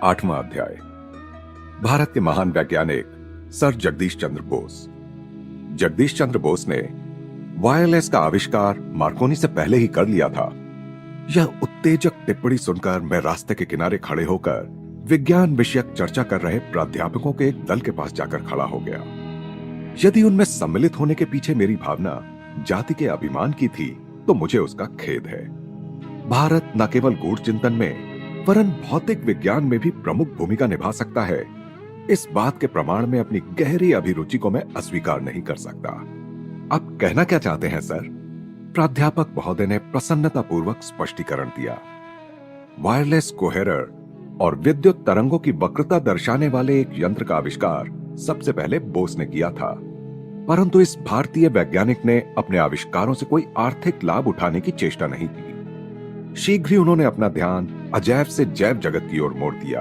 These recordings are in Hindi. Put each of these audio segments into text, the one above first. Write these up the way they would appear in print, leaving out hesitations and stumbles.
8वां अध्याय। भारत के महान वैज्ञानिक सर जगदीश चंद्र बोस। जगदीश चंद्र बोस ने वायरलेस का आविष्कार मार्कोनी से पहले ही कर लिया था। यह उत्तेजक टिप्पणी सुनकर मैं रास्ते के किनारे खड़े होकर विज्ञान विषयक चर्चा कर रहे प्राध्यापकों के एक दल के पास जाकर खड़ा हो गया। यदि उनमें सम्मिलित होने के पीछे मेरी भावना जाति के अभिमान की थी तो मुझे उसका खेद है। भारत न केवल गूढ़ चिंतन में वरन भौतिक विज्ञान में भी प्रमुख भूमिका निभा सकता है, इस बात के प्रमाण में अपनी गहरी अभिरुचि को मैं अस्वीकार नहीं कर सकता। आप कहना क्या चाहते हैं सर? प्राध्यापक महोदय ने प्रसन्नतापूर्वक स्पष्टीकरण दिया। वायरलेस कोहेरर और विद्युत तरंगों की वक्रता दर्शाने वाले एक यंत्र का आविष्कार सबसे पहले बोस ने किया था, परंतु इस भारतीय वैज्ञानिक ने अपने आविष्कारों से कोई आर्थिक लाभ उठाने की चेष्टा नहीं की। शीघ्र ही उन्होंने अपना ध्यान अजैव से जैव जगत की ओर मोड़ दिया।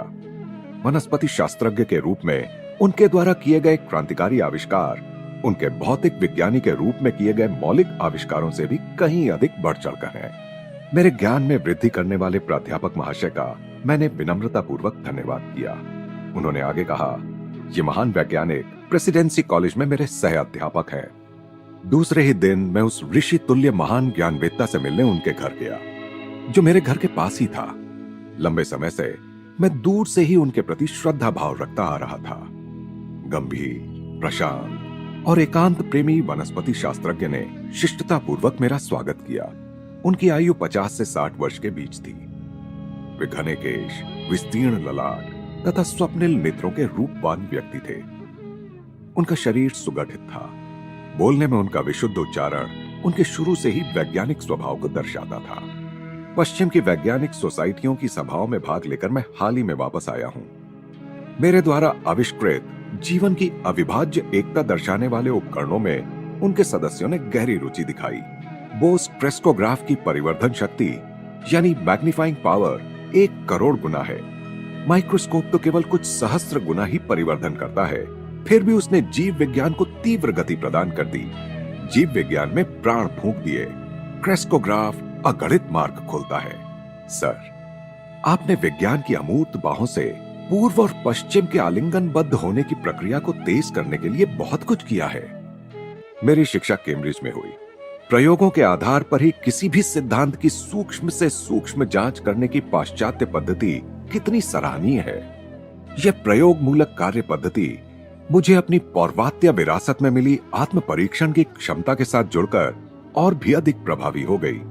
वनस्पति शास्त्रज्ञ के रूप में उनके द्वारा किए गए क्रांतिकारी आविष्कार उनके भौतिक विज्ञानी के रूप में किए गए मौलिक आविष्कारों से भी कहीं अधिक बढ़ चढ़कर है। मेरे ज्ञान में वृद्धि करने वाले प्राध्यापक महाशय का मैंने विनम्रता पूर्वक धन्यवाद किया। उन्होंने आगे कहा, ये महान वैज्ञानिक प्रेसिडेंसी कॉलेज में मेरे सह अध्यापक हैं। दूसरे ही दिन मैं उस ऋषि तुल्य महान ज्ञानवेत्ता से मिलने उनके घर गया, जो मेरे घर के पास ही था। लंबे समय से मैं दूर से ही उनके प्रति श्रद्धा भाव रखता आ रहा था। गंभीर, प्रशांत और एकांत प्रेमी वनस्पति शास्त्रज्ञ ने शिष्टता पूर्वक मेरा स्वागत किया। उनकी आयु 50 से 60 वर्ष के बीच थी। वे घने केश, विस्तीर्ण ललाट तथा स्वप्निल नेत्रों के रूपवान व्यक्ति थे। उनका शरीर सुगठित था। बोलने में उनका विशुद्ध उच्चारण उनके शुरू से ही वैज्ञानिक स्वभाव को दर्शाता था। पश्चिम की वैज्ञानिक सोसाइटियों की सभाओं में भाग लेकर मैं हाल ही में वापस आया हूं। मेरे द्वारा आविष्कृत जीवन की अविभाज्य एकता दर्शाने वाले उपकरणों में उनके सदस्यों ने गहरी रुचि दिखाई। बोस क्रेस्कोग्राफ की परिवर्धन शक्ति यानी मैग्नीफाइंग पावर 1 करोड़ गुना है। माइक्रोस्कोप तो केवल कुछ सहस्त्र गुना ही परिवर्धन करता है, फिर भी उसने जीव विज्ञान को तीव्र गति प्रदान कर दी। जीव विज्ञान में प्राण फूंक दिए। क्रेस्कोग्राफ अगणित मार्ग खोलता है। सर, आपने विज्ञान की अमूर्त बाहों से पूर्व और पश्चिम के आलिंगनबद्ध होने की प्रक्रिया को तेज करने के लिए बहुत कुछ किया है। मेरी शिक्षा कैम्ब्रिज में हुई। प्रयोगों के आधार पर ही किसी भी सिद्धांत की सूक्ष्म से सूक्ष्म जांच करने की पाश्चात्य पद्धति कितनी सराहनीय है। यह प्रयोग मूलक कार्य पद्धति मुझे अपनी पौर्वात्य विरासत में मिली आत्म परीक्षण की क्षमता के साथ जुड़कर और भी अधिक प्रभावी हो गई।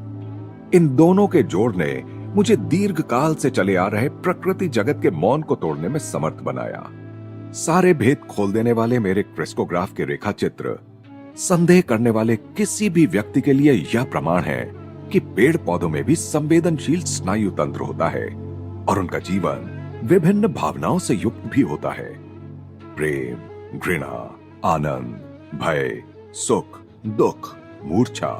इन दोनों के जोड़ ने मुझे दीर्घ काल से चले आ रहे प्रकृति जगत के मौन को तोड़ने में समर्थ बनाया। सारे भेद खोल देने वाले मेरे क्रेस्कोग्राफ के रेखा चित्र संदेह करने वाले किसी भी व्यक्ति के लिए यह प्रमाण है कि पेड़ पौधों में भी संवेदनशील स्नायु तंत्र होता है और उनका जीवन विभिन्न भावनाओं से युक्त भी होता है। प्रेम, घृणा, आनंद, भय, सुख, दुख, मूर्छा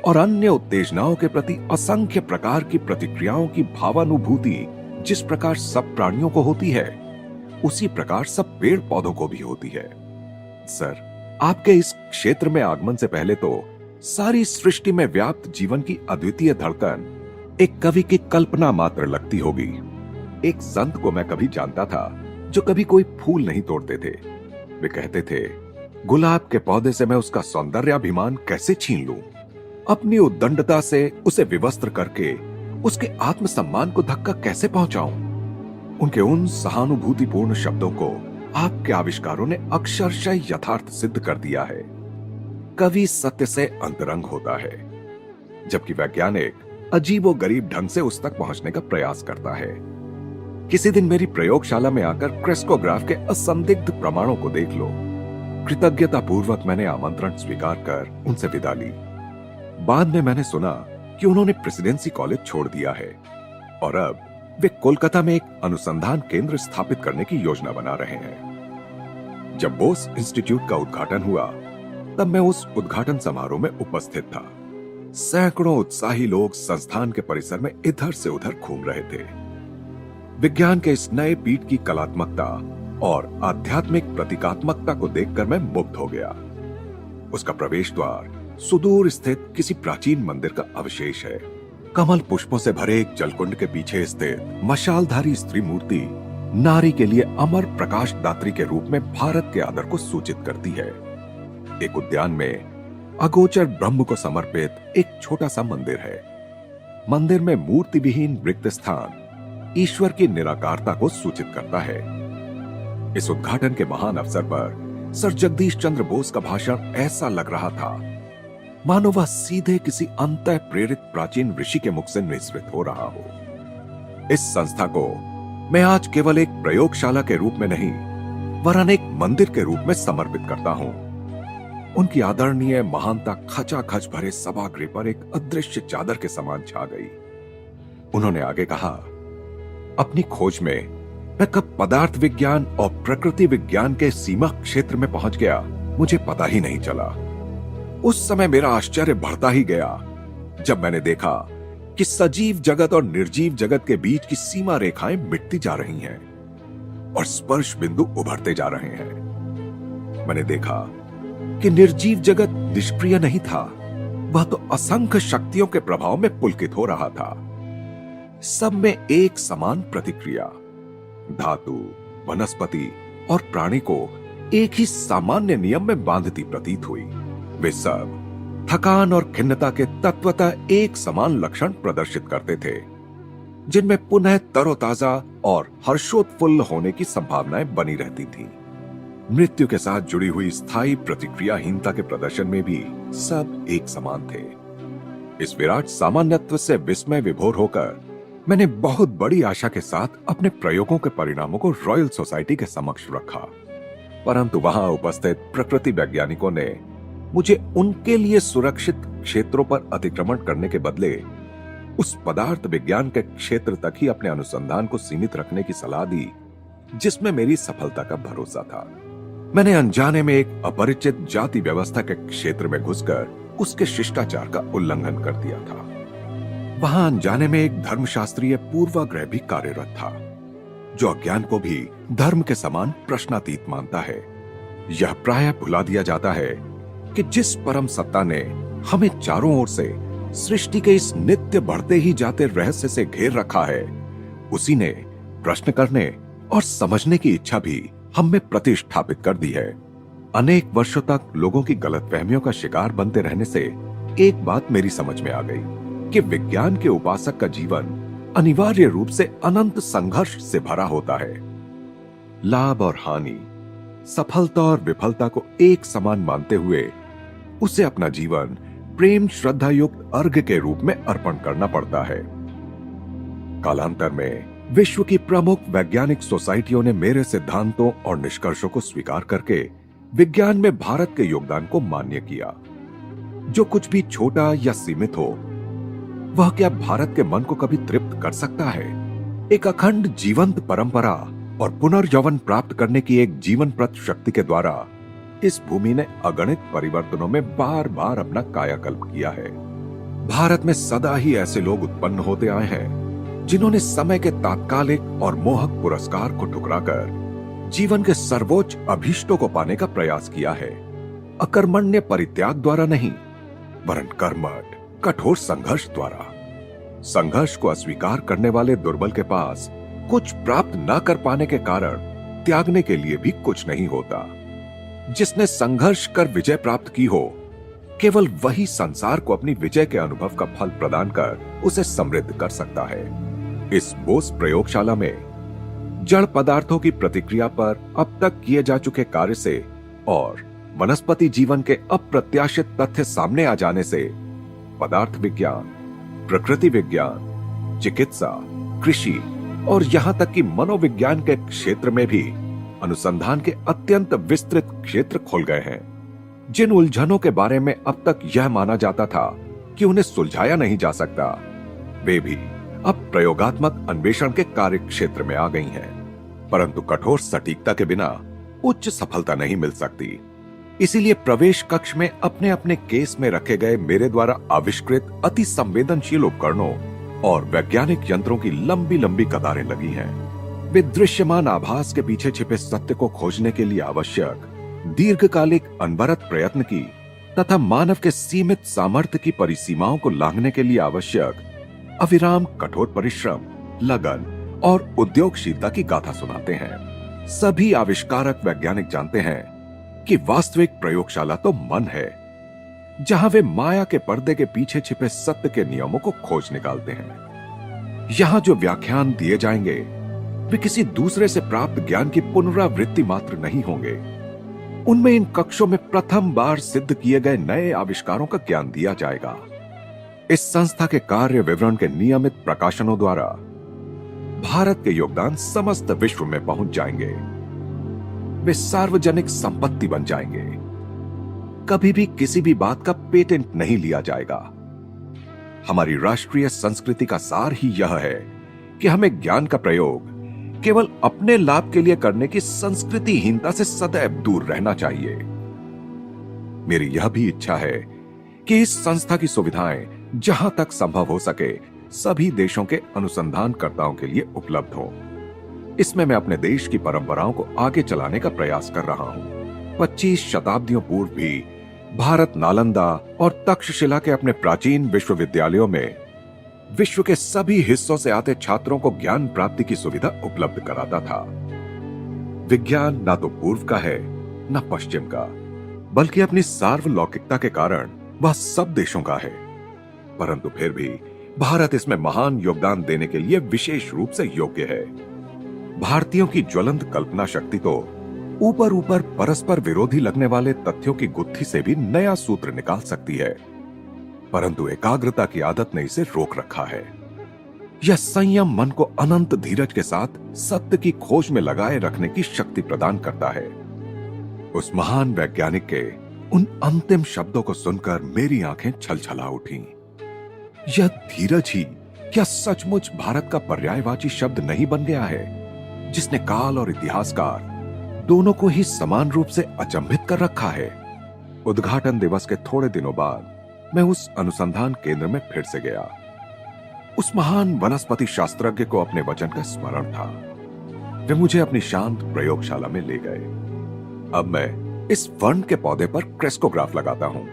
और अन्य उत्तेजनाओं के प्रति असंख्य प्रकार की प्रतिक्रियाओं की भावानुभूति जिस प्रकार सब प्राणियों को होती है, उसी प्रकार सब पेड़ पौधों को भी होती है। सर, आपके इस क्षेत्र में आगमन से पहले तो सारी सृष्टि में व्याप्त जीवन की अद्वितीय धड़कन एक कवि की कल्पना मात्र लगती होगी। एक संत को मैं कभी जानता था जो कभी कोई फूल नहीं तोड़ते थे। वे कहते थे, गुलाब के पौधे से मैं उसका सौंदर्याभिमान कैसे छीन लूं? अपनी उद्दंडता से उसे विवस्त्र करके उसके आत्मसम्मान को धक्का कैसे पहुंचाऊं? उनके उन सहानुभूतिपूर्ण शब्दों को आपके आविष्कारों ने अक्षरशः यथार्थ सिद्ध कर दिया है। कवि सत्य से अंतरंग होता है, जबकि वैज्ञानिक अजीबोगरीब ढंग से उस तक पहुंचने का प्रयास करता है। किसी दिन मेरी प्रयोगशाला में आकर क्रेस्कोग्राफ के असंदिग्ध प्रमाणों को देख लो। कृतज्ञता पूर्वक मैंने आमंत्रण स्वीकार कर उनसे विदा ली। बाद में मैंने सुना कि उन्होंने प्रेसिडेंसी कॉलेज छोड़ दिया है और अब वे कोलकाता में एक अनुसंधान केंद्र स्थापित करने की योजना बना रहे हैं। जब बोस इंस्टीट्यूट का उद्घाटन हुआ तब मैं उस उद्घाटन समारोह में उपस्थित था। सैकड़ों उत्साही लोग संस्थान के परिसर में इधर से उधर घूम रहे थे। विज्ञान के इस नए पीठ की कलात्मकता और आध्यात्मिक प्रतीकात्मकता को देखकर मैं मुग्ध हो गया। उसका प्रवेश द्वार सुदूर स्थित किसी प्राचीन मंदिर का अवशेष है। कमल पुष्पों से भरे एक जलकुंड के पीछे स्थित मशालधारी स्त्री मूर्ति नारी के लिए अमर प्रकाश दात्री के रूप में भारत के आदर को सूचित करती है। एक उद्यान में अगोचर ब्रह्म को समर्पित एक छोटा सा मंदिर है। मंदिर में मूर्ति विहीन रिक्त स्थान ईश्वर की निराकारता को सूचित करता है। इस उद्घाटन के महान अवसर पर सर जगदीश चंद्र बोस का भाषण ऐसा लग रहा था मानो वह सीधे किसी अंतः प्रेरित प्राचीन ऋषि के मुख से निःसृत हो रहा हो। इस संस्था को मैं आज केवल एक प्रयोगशाला के रूप में नहीं वरन एक मंदिर के रूप में समर्पित करता हूं। उनकी आदरणीय महानता खचाखच भरे सभागृह पर एक अदृश्य चादर के समान छा गई। उन्होंने आगे कहा, अपनी खोज में मैं कब पदार्थ विज्ञान और प्रकृति विज्ञान के सीमा क्षेत्र में पहुंच गया मुझे पता ही नहीं चला। उस समय मेरा आश्चर्य बढ़ता ही गया जब मैंने देखा कि सजीव जगत और निर्जीव जगत के बीच की सीमा रेखाएं मिटती जा रही हैं और स्पर्श बिंदु उभरते जा रहे हैं। मैंने देखा कि निर्जीव जगत निष्क्रिय नहीं था, वह तो असंख्य शक्तियों के प्रभाव में पुलकित हो रहा था। सब में एक समान प्रतिक्रिया, धातु, वनस्पति और प्राणी को एक ही सामान्य नियम में बांधती प्रतीत हुई। वे सब थकान और खिन्नता के तत्वतः एक समान लक्षण प्रदर्शित करते थे, जिनमें पुनः तरोताजा और हर्षोत्फुल्ल होने की संभावनाएं बनी रहती थीं। मृत्यु के साथ जुड़ी हुई स्थायी प्रतिक्रियाहीनता के प्रदर्शन में भी सब एक समान थे। इस विराट सामान्यत्व से विस्मय विभोर होकर मैंने बहुत बड़ी आशा के साथ अपने प्रयोगों के परिणामों को रॉयल सोसाइटी के समक्ष रखा, परंतु वहां उपस्थित प्रकृति वैज्ञानिकों ने मुझे उनके लिए सुरक्षित क्षेत्रों पर अतिक्रमण करने के बदले उस पदार्थ विज्ञान के क्षेत्र तक ही अपने अनुसंधान को सीमित रखने की सलाह दी जिसमें मेरी सफलता का भरोसा था। मैंने अनजाने में एक अपरिचित जाति व्यवस्था के क्षेत्र में घुसकर उसके शिष्टाचार का उल्लंघन कर दिया था। वहां अनजाने में एक धर्मशास्त्रीय पूर्वाग्रह भी कार्यरत था, जो अज्ञान को भी धर्म के समान प्रश्नातीत मानता है। यह प्रायः भुला दिया जाता है कि जिस परम सत्ता ने हमें चारों ओर से सृष्टि के इस नित्य बढ़ते ही जाते रहस्य से घेर रखा है, उसी ने प्रश्न करने और समझने की इच्छा भी हम में प्रतिष्ठापित कर दी है। अनेक वर्षों तक लोगों की गलतफहमियों का शिकार बनते रहने से एक बात मेरी समझ में आ गई कि विज्ञान के उपासक का जीवन अनिवार्य रूप से अनंत संघर्ष से भरा होता है। लाभ और हानि, सफलता और विफलता को एक समान मानते हुए उसे अपना जीवन प्रेम श्रद्धा युक्त अर्घ्य के रूप में अर्पण करना पड़ता है। कालांतर में विश्व की प्रमुख वैज्ञानिक सोसाइटियों ने मेरे सिद्धांतों और निष्कर्षों को स्वीकार करके विज्ञान में भारत के योगदान को मान्य किया। जो कुछ भी छोटा या सीमित हो, वह क्या भारत के मन को कभी तृप्त कर सकता है? एक अखंड जीवंत परंपरा और पुनर्यौवन प्राप्त करने की एक जीवनप्रद शक्ति के द्वारा इस भूमि ने अगणित परिवर्तनों में बार बार अपना कायाकल्प किया है। भारत में सदा ही ऐसे लोग उत्पन्न होते आए हैं जिन्होंने समय के तात्कालिक और मोहक पुरस्कार को ठुकराकर जीवन के सर्वोच्च अभीष्टों को पाने का प्रयास किया है। अकर्मण्य परित्याग द्वारा नहीं, वरन कर्मठ कठोर संघर्ष द्वारा। संघर्ष को अस्वीकार करने वाले दुर्बल के पास कुछ प्राप्त न कर पाने के कारण त्यागने के लिए भी कुछ नहीं होता। जिसने संघर्ष कर विजय प्राप्त की हो, केवल वही संसार को अपनी विजय के अनुभव का फल प्रदान कर उसे समृद्ध कर सकता है। इस बोस प्रयोगशाला में जड़ पदार्थों की प्रतिक्रिया पर अब तक किए जा चुके कार्य से और वनस्पति जीवन के अप्रत्याशित तथ्य सामने आ जाने से पदार्थ विज्ञान, प्रकृति विज्ञान, चिकित्सा, कृषि और यहां तक कि मनोविज्ञान के क्षेत्र में भी अनुसंधान के अत्यंत विस्तृत क्षेत्र खुल गए हैं। जिन उलझनों के बारे में अब तक यह माना जाता था कि उन्हें सुलझाया नहीं जा सकता, वे भी अब प्रयोगात्मक अन्वेषण के कार्य क्षेत्र में आ गई हैं। परंतु कठोर सटीकता के बिना उच्च सफलता नहीं मिल सकती। इसीलिए प्रवेश कक्ष में अपने अपने केस में रखे गए मेरे द्वारा आविष्कृत अति संवेदनशील उपकरणों और वैज्ञानिक यंत्रों की लंबी लंबी कतारें लगी हैं। वे दृश्यमान आभास के पीछे छिपे सत्य को खोजने के लिए आवश्यक दीर्घकालिक अनवरत प्रयत्न की तथा मानव के सीमित सामर्थ्य की परिसीमाओं को लांघने के लिए आवश्यक अविराम कठोर परिश्रम, लगन और उद्योगशीलता की गाथा सुनाते हैं। सभी आविष्कारक वैज्ञानिक जानते हैं कि वास्तविक प्रयोगशाला तो मन है, जहां वे माया के पर्दे के पीछे छिपे सत्य के नियमों को खोज निकालते हैं। यहां जो व्याख्यान दिए जाएंगे वे किसी दूसरे से प्राप्त ज्ञान की पुनरावृत्ति मात्र नहीं होंगे। उनमें इन कक्षों में प्रथम बार सिद्ध किए गए नए आविष्कारों का ज्ञान दिया जाएगा। इस संस्था के कार्य विवरण के नियमित प्रकाशनों द्वारा भारत के योगदान समस्त विश्व में पहुंच जाएंगे। वे सार्वजनिक संपत्ति बन जाएंगे। कभी भी किसी भी बात का पेटेंट नहीं लिया जाएगा। हमारी राष्ट्रीय संस्कृति का सार ही यह है कि हमें ज्ञान का प्रयोग केवल अपने लाभ के लिए करने की संस्कृतिहीनता से सदैव दूर रहना चाहिए। मेरी यह भी इच्छा है कि इस संस्था की सुविधाएं जहां तक संभव हो सके सभी देशों के अनुसंधानकर्ताओं के लिए उपलब्ध हो। इसमें मैं अपने देश की परंपराओं को आगे चलाने का प्रयास कर रहा हूं। 25 शताब्दियों पूर्व भी भारत नालंदा और तक्षशिला के अपने प्राचीन विश्वविद्यालयों में विश्व के सभी हिस्सों से आते छात्रों को ज्ञान प्राप्ति की सुविधा उपलब्ध कराता था। विज्ञान ना तो पूर्व का है न पश्चिम का, बल्कि अपनी सार्वलौकिकता के कारण वह सब देशों का है। परंतु फिर भी भारत इसमें महान योगदान देने के लिए विशेष रूप से योग्य है। भारतीयों की ज्वलंत कल्पना शक्ति तो ऊपर ऊपर परस्पर विरोधी लगने वाले तथ्यों की गुत्थी से भी नया सूत्र निकाल सकती है, परंतु एकाग्रता की आदत ने इसे रोक रखा है। यह संयम मन को अनंत धीरज के साथ सत्य की खोज में लगाए रखने की शक्ति प्रदान करता है। उस महान वैज्ञानिक के उन अंतिम शब्दों को सुनकर मेरी आंखें छलछला उठीं। यह धीरज ही क्या सचमुच भारत का पर्यायवाची शब्द नहीं बन गया है, जिसने काल और इतिहासकार दोनों को ही समान रूप से अचंभित कर रखा है। उद्घाटन दिवस के थोड़े दिनों बाद मैं उस अनुसंधान केंद्र में फिर से गया। उस महान वनस्पति शास्त्रज्ञ को अपने वचन का स्मरण था। वे मुझे अपनी शांत प्रयोगशाला में ले गए। अब मैं इस फर्न के पौधे पर क्रेस्कोग्राफ लगाता हूं।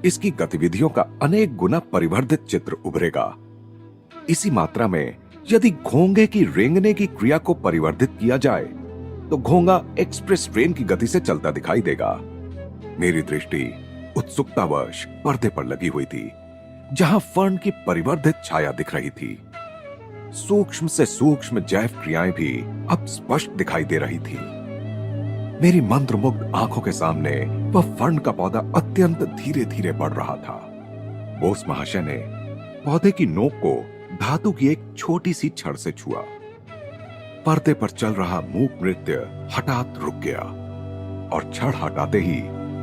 इसकी गतिविधियों का अनेक गुना परिवर्धित चित्र उभरेगा। इसी मात्रा में यदि घोंगे की रेंगने की क्रिया को परिवर्धित किया जाए तो घोंगा एक्सप्रेस ट्रेन की गति से चलता दिखाई देगा। मेरी दृष्टि उत्सुकतावश पर्दे पर लगी हुई थी, जहां फर्न की परिवर्धित छाया दिख रही थी। सूक्ष्म से सूक्ष्म जैव क्रियाएं भी अब स्पष्ट दिखाई दे रही थी। मेरी मंत्रमुग्ध आंखों के सामने वह फर्न का पौधा अत्यंत धीरे धीरे बढ़ रहा था। बोस महाशय ने पौधे की नोक को धातु की एक छोटी सी छड़ से छुआ। पर्दे पर चल रहा मूक नृत्य हठात रुक गया और छड़ हटाते ही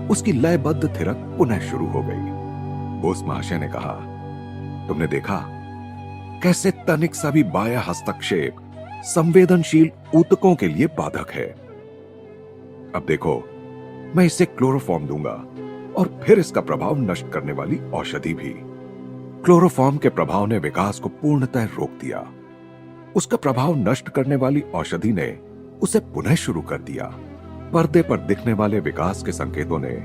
उसकी लयबद्ध थिरक पुनः शुरू हो गई। बोस महाशय ने कहा, तुमने देखा कैसे तनिक सा भी बाह्य हस्तक्षेप संवेदनशील ऊतकों के लिए बाधक है। अब देखो, मैं इसे क्लोरोफॉर्म दूंगा और फिर इसका प्रभाव नष्ट करने वाली औषधि भी। क्लोरोफॉर्म के प्रभाव ने विकास को पूर्णतः रोक दिया। उसका प्रभाव नष्ट करने वाली औषधि ने उसे पुनः शुरू कर दिया। पर्दे पर दिखने वाले विकास के संकेतों ने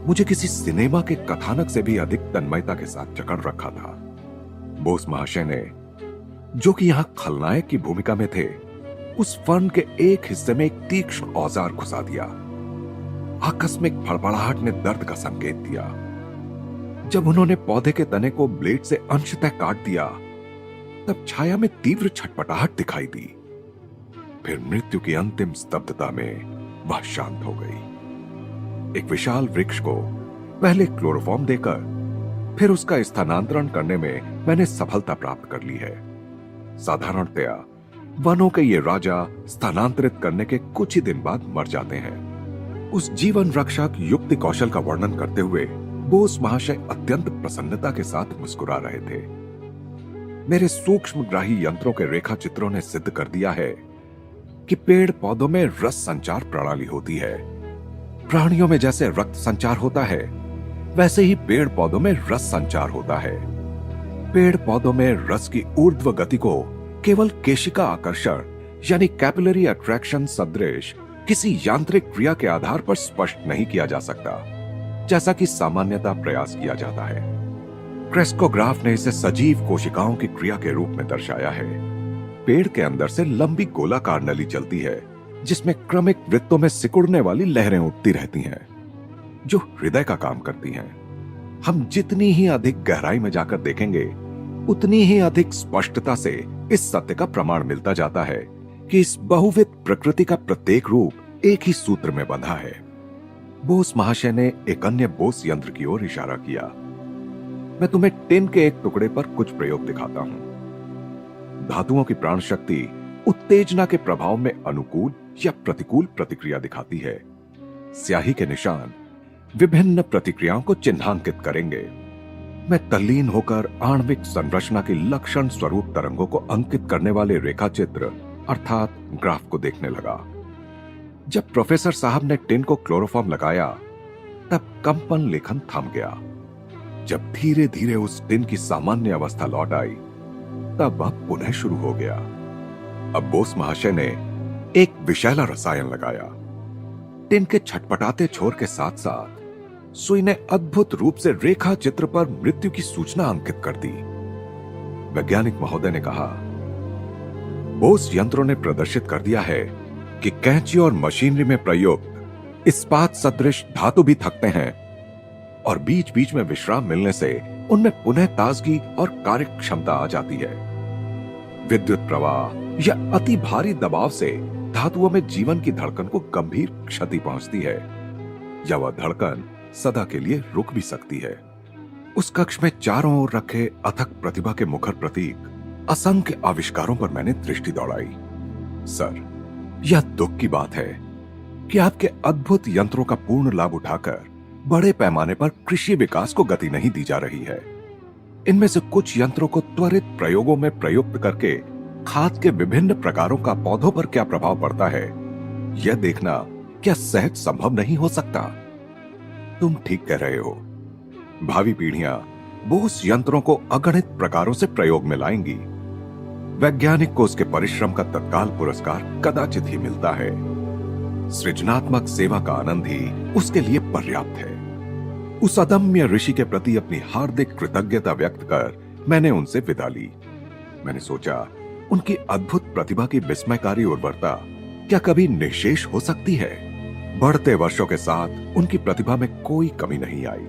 मुझे किसी सिनेमा के कथानक से भी अधिक तन्मयता के साथ जकड़ रखा था। बोस महाशय ने, जो कि यहां खलनायक की भूमिका में थे, उस फर्न के एक हिस्से में एक तीक्ष्ण औजार घुसा दिया। आकस्मिक फड़फड़ाहट ने दर्द का संकेत दिया। जब उन्होंने पौधे के तने को ब्लेड से अंशतः काट दिया, तब छाया में तीव्र छटपटाहट दिखाई दी। फिर मृत्यु की अंतिम स्तब्धता में वह शांत हो गई। एक विशाल वृक्ष को पहले क्लोरोफॉर्म देकर फिर उसका स्थानांतरण करने में मैंने सफलता प्राप्त कर ली है। साधारणतया वनों के ये राजा स्थानांतरित करने के कुछ ही दिन बाद मर जाते हैं। उस जीवन रक्षक युक्ति कौशल का वर्णन करते हुए बोस महाशय अत्यंत प्रसन्नता के साथ मुस्कुरा रहे थे। मेरे सूक्ष्मग्राही यंत्रों के रेखा चित्रों ने सिद्ध कर दिया है कि पेड़ पौधों में रस संचार प्रणाली होती है। प्राणियों में जैसे रक्त संचार होता है, वैसे ही पेड़ पौधों में रस संचार होता है। पेड़ पौधों में रस की ऊर्ध्व गति को केवल केशिका आकर्षण यानी कैपिलरी अट्रैक्शन सदृश किसी यांत्रिक क्रिया के आधार पर स्पष्ट नहीं किया जा सकता, जैसा कि सामान्यतः प्रयास किया जाता है। क्रेस्कोग्राफ ने इसे सजीव कोशिकाओं की क्रिया के रूप में दर्शाया है। पेड़ के अंदर से लंबी गोलाकार नली चलती है जिसमें क्रमिक वृत्तों में सिकुड़ने वाली लहरें उठती रहती हैं, जो हृदय का काम करती हैं। हम जितनी ही अधिक गहराई में जाकर देखेंगे, उतनी ही अधिक स्पष्टता से इस सत्य का प्रमाण मिलता जाता है कि इस बहुविध प्रकृति का प्रत्येक रूप एक ही सूत्र में बंधा है। बोस महाशय ने एक अन्य बोस यंत्र की ओर इशारा किया। मैं तुम्हें टिन के एक टुकड़े पर कुछ प्रयोग दिखाता हूं। धातुओं की प्राण शक्ति उत्तेजना के प्रभाव में अनुकूल या प्रतिकूल प्रतिक्रिया दिखाती है। स्याही के निशान विभिन्न प्रतिक्रियाओं को चिन्हांकित करेंगे। मैं तल्लीन होकर आणविक संरचना की लक्षण स्वरूप तरंगों को अंकित करने वाले रेखा चित्र अर्थात ग्राफ को देखने लगा। जब प्रोफेसर साहब ने टिन को क्लोरोफॉर्म लगाया, तब कंपन लेखन थम गया। जब धीरे धीरे उस टिन की सामान्य अवस्था लौट आई, तब वह पुनः शुरू हो गया। अब बोस महाशय ने एक विषैला रसायन लगाया। टिन के छटपटाते छोर के साथ साथ सुई ने अद्भुत रूप से रेखा चित्र पर मृत्यु की सूचना अंकित कर दी। वैज्ञानिक महोदय ने कहा, बोस यंत्रों ने प्रदर्शित कर दिया है कि कैंची और मशीनरी में प्रयुक्त इस्पात सदृश धातु भी थकते हैं और बीच बीच में विश्राम मिलने से उनमें पुनः ताजगी और कार्य क्षमता आ जाती है। विद्युत प्रवाह या अति भारी दबाव से धातुओं में जीवन की धड़कन को गंभीर क्षति पहुंचती है, या वह धड़कन सदा के लिए रुक भी सकती है। उस कक्ष में चारों ओर रखे अथक प्रतिभा के मुखर प्रतीक असंख्य आविष्कारों पर मैंने दृष्टि दौड़ाई। सर, यह दुख की बात है कि आपके अद्भुत यंत्रों का पूर्ण लाभ उठाकर बड़े पैमाने पर कृषि विकास को गति नहीं दी जा रही है। इनमें से कुछ यंत्रों को त्वरित प्रयोगों में प्रयुक्त करके खाद के विभिन्न प्रकारों का पौधों पर क्या प्रभाव पड़ता है, यह देखना क्या सहज संभव नहीं हो सकता? तुम ठीक कह रहे हो। भावी पीढ़ियां बोस यंत्रों को अगणित प्रकारों से प्रयोग में लाएंगी। वैज्ञानिक को उसके परिश्रम का तत्काल पुरस्कार कदाचित ही मिलता है। सृजनात्मक सेवा का आनंद ही उसके लिए पर्याप्त है। उस अदम्य ऋषि के प्रति अपनी हार्दिक कृतज्ञता व्यक्त कर मैंने उनसे विदा ली। मैंने सोचा, उनकी अद्भुत प्रतिभा की विस्मयकारी उर्वरता क्या कभी निःशेष हो सकती है? बढ़ते वर्षों के साथ उनकी प्रतिभा में कोई कमी नहीं आई।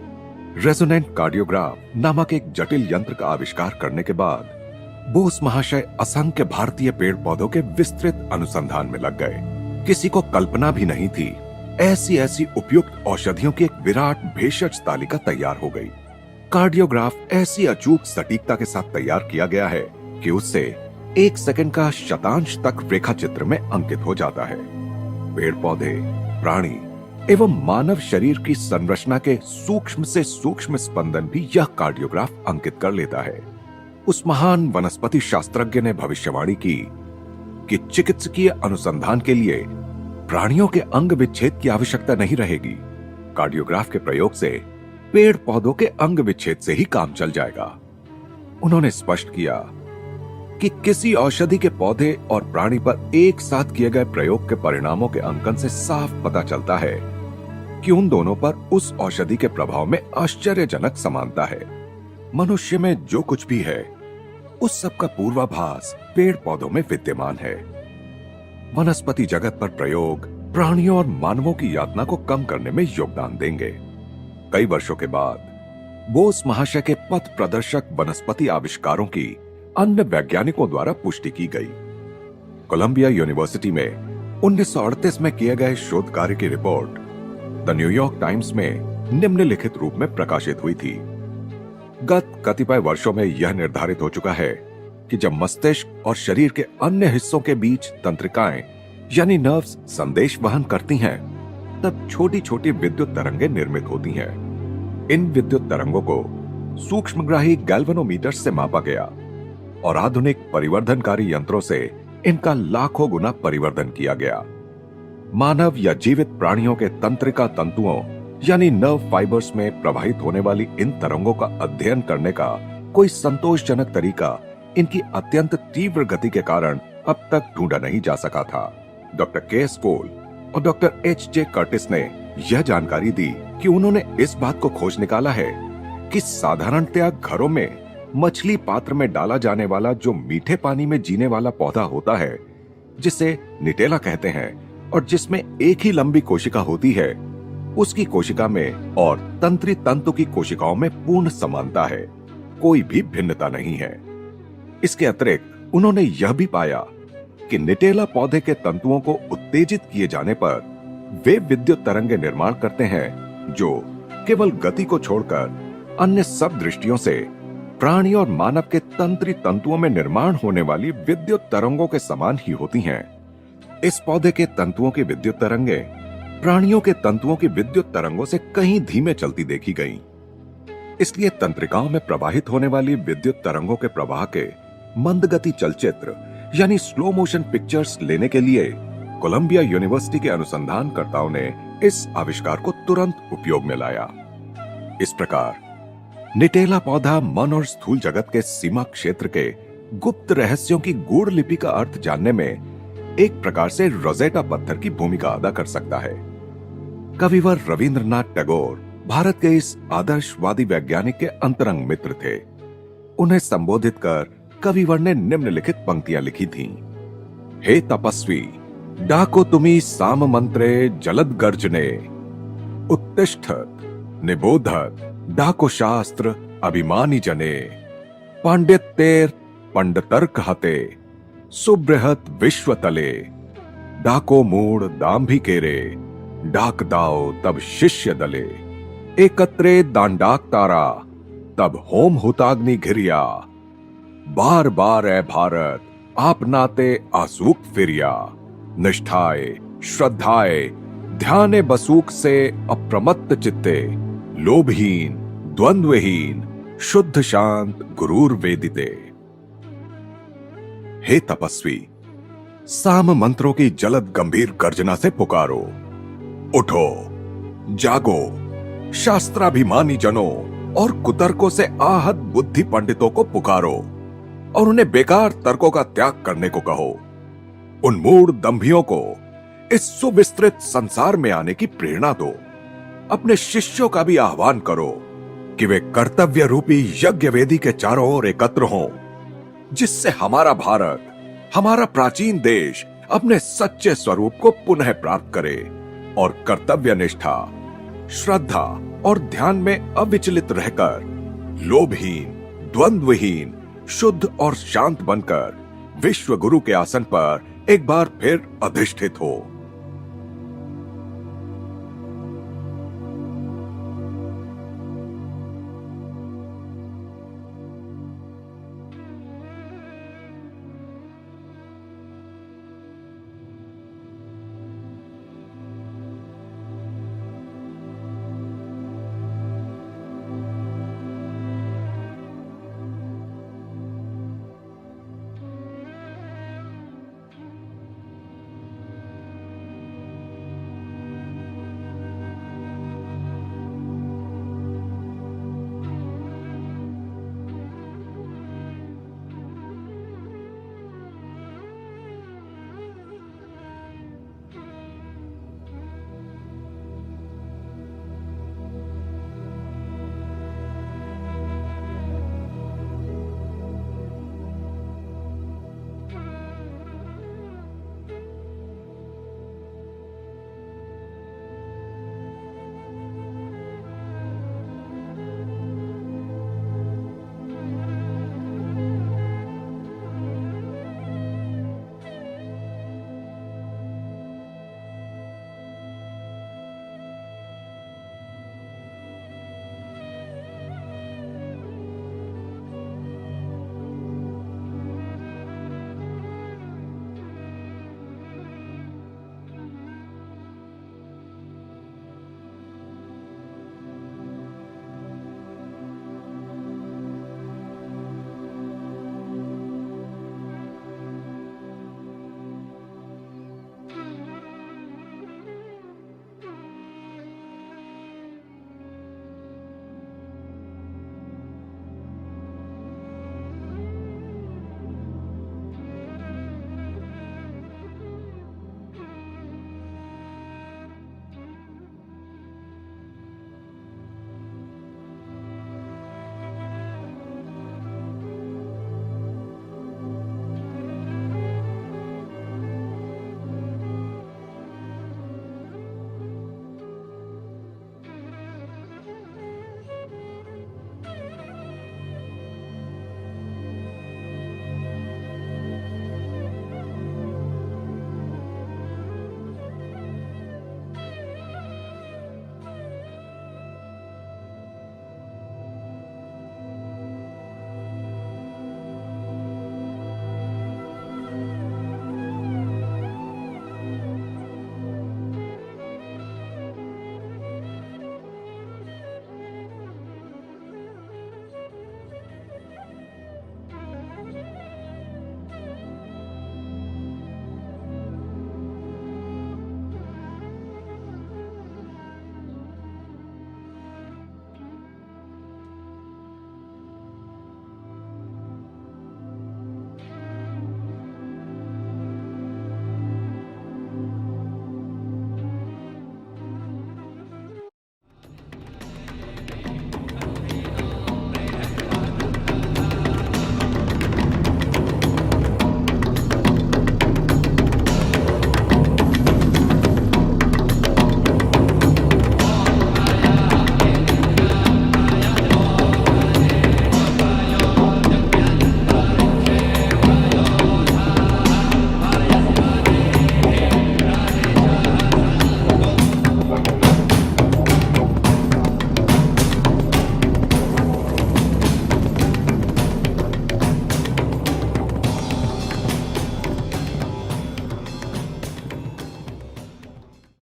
रेजोनेंट कार्डियोग्राफ नामक एक जटिल यंत्र का आविष्कार करने के बाद बोस महाशय असंख्य भारतीय पेड़ पौधों के विस्तृत अनुसंधान में लग गए। किसी को कल्पना भी नहीं थी ऐसी ऐसी उपयुक्त औषधियों की एक विराट भेषज तालिका तैयार हो गई। कार्डियोग्राफ ऐसी अचूक सटीकता के साथ तैयार किया गया है कि उससे 1 सेकंड का शतांश तक रेखा चित्र में अंकित हो जाता है। पेड़ पौधे, प्राणी एवं मानव शरीर की संरचना के सूक्ष्म से सूक्ष्म स्पंदन भी यह कार्डियोग्राफ अंकित कर लेता है। उस महान वनस्पति शास्त्रज्ञ ने भविष्यवाणी की कि चिकित्सकीय अनुसंधान के लिए प्राणियों के अंग विच्छेद की आवश्यकता नहीं रहेगी। कार्डियोग्राफ के प्रयोग से पेड़ पौधों के अंग विच्छेद से ही काम चल जाएगा। उन्होंने स्पष्ट किया कि किसी औषधि के पौधे और प्राणी पर एक साथ किए गए प्रयोग के परिणामों के अंकन से साफ पता चलता है कि उन दोनों पर उस औषधि के प्रभाव में आश्चर्यजनक समानता है। मनुष्य में जो कुछ भी है, उस सब का पूर्वाभास पेड़ पौधों में विद्यमान है। वनस्पति जगत पर प्रयोग प्राणियों और मानवों की यातना को कम करने में योगदान देंगे। कई वर्षों के बाद बोस महाशय के पथ प्रदर्शक वनस्पति आविष्कारों की अन्य वैज्ञानिकों द्वारा पुष्टि की गई। कोलंबिया यूनिवर्सिटी में 1938 में किए गए शोध कार्य की रिपोर्ट द न्यूयॉर्क टाइम्स में निम्नलिखित रूप में प्रकाशित हुई थी। गत कतिपय वर्षों में यह निर्धारित हो चुका है कि जब मस्तिष्क और शरीर के अन्य हिस्सों के बीच तंत्रिकाएं यानी नर्व्स संदेश वहन करती हैं, तब छोटी छोटी विद्युत तरंगें निर्मित होती हैं। इन विद्युत तरंगों को सूक्ष्मग्राही गैल्वेनोमीटर से मापा गया और आधुनिक परिवर्धनकारी यंत्रों से इनका लाखों गुना परिवर्धन किया गया। मानव या जीवित प्राणियों के तंत्रिका तंतुओं यानी नर्व फाइबर्स में प्रवाहित होने वाली इन तरंगों का अध्ययन करने का कोई संतोषजनक तरीका इनकी अत्यंत तीव्र गति के कारण अब तक ढूंढा नहीं जा सका था। डॉक्टर के स्कोल और डॉक्टर एच.जे. कर्टिस ने यह जानकारी दी कि उन्होंने इस बात को खोज निकाला है कि साधारणतया घरों में मछली पात्र में डाला जाने वाला जो मीठे पानी में जीने वाला पौधा होता है, जिसे निटेला कहते हैं, और जिसमें एक ही लंबी कोशिका होती है, उसकी कोशिका में और तंत्री तंतु की कोशिकाओं में पूर्ण समानता है, कोई भी भिन्नता नहीं है। इसके अतिरिक्त उन्होंने यह भी पाया कि निटेला पौधे के तंतुओं को उत्तेजित किए जाने पर वे विद्युत तरंगे निर्माण करते हैं जो केवल गति को छोड़कर अन्य सब दृष्टियों से प्राणी और मानव के तंत्री तंतुओं में निर्माण होने वाली विद्युत तरंगों के समान ही होती हैं। इस पौधे के तंतुओं की विद्युत तरंगे प्राणियों के तंतुओं की विद्युत तरंगों से कहीं धीमे चलती देखी गईं। इसलिए तंत्रिकाओं में प्रवाहित होने वाली विद्युत तरंगों के प्रवाह के मंदगति चलचित्र यानी स्लो मोशन पिक्चर्स लेने के लिए कोलंबिया यूनिवर्सिटी के अनुसंधानकर्ताओं ने इस आविष्कार को तुरंत उपयोग में लाया। इस प्रकार निटेला पौधा मन और स्थूल जगत के सीमा क्षेत्र के गुप्त रहस्यों की गूढ़ लिपि का अर्थ जानने में एक प्रकार से रोजेटा पत्थर की भूमिका अदा कर सकता है। कविवर रविंद्रनाथ टैगोर भारत के इस आदर्शवादी वैज्ञानिक के अंतरंग मित्र थे। उन्हें संबोधित कर कविवर ने निम्नलिखित पंक्तियां लिखी थीं। हे तपस्वी, डाको तुमी साम मंत्रे जलद गर्जने, उत्तिष्ठत निबोधत डाको शास्त्र अभिमानी जने, पांडित्येर पंडितर्क हते, सुबृहत विश्व तले, डाको मूड दाम्भी केरे, डाक दाओ तब शिष्य दले, एकत्रे दांडाक तारा, तब होम हुताग्नि घिरिया, बार बार ए भारत आप नाते आसूक फिरिया, निष्ठाए श्रद्धाए ध्याने बसूक से अप्रमत्त चित्ते, लोभहीन द्वंद्वहीन शुद्ध शांत गुरूर वेदिते। हे तपस्वी, साम मंत्रों की जलद गंभीर गर्जना से पुकारो, उठो जागो, शास्त्राभिमानी जनों और कुतर्कों से आहत बुद्धि पंडितों को पुकारो और उन्हें बेकार तर्कों का त्याग करने को कहो। उन मूढ़ दंभियों को इस सुविस्तृत संसार में आने की प्रेरणा दो। अपने शिष्यों का भी आह्वान करो कि वे कर्तव्य रूपी यज्ञ वेदी के चारों ओर एकत्र हों, जिससे हमारा भारत, हमारा प्राचीन देश अपने सच्चे स्वरूप को पुनः प्राप्त करे और कर्तव्य निष्ठा, श्रद्धा और ध्यान में अविचलित रहकर लोभहीन, द्वंद्वहीन, शुद्ध और शांत बनकर विश्व गुरु के आसन पर एक बार फिर अधिष्ठित हो।